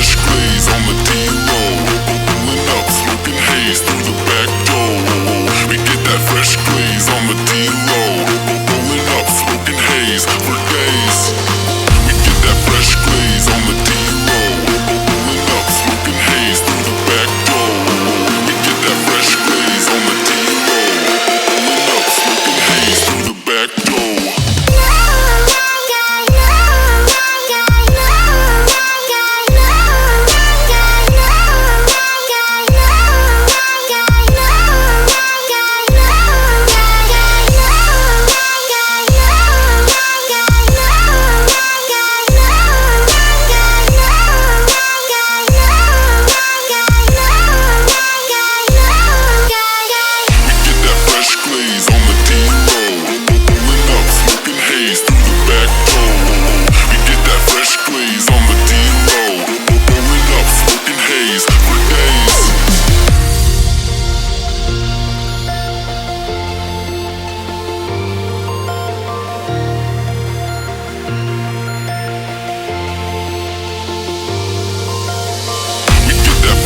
fresh glaze on the D-roll. Pulling up, smoking haze through the back door. We get that fresh glaze on the D-roll. Pulling up, smoking haze for days. We get that fresh glaze on the D-roll. Pulling up, smoking haze through the back door. We get that fresh glaze on the D-roll. Pulling up, smoking haze through the back door.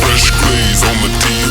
Fresh glaze on the D-roll.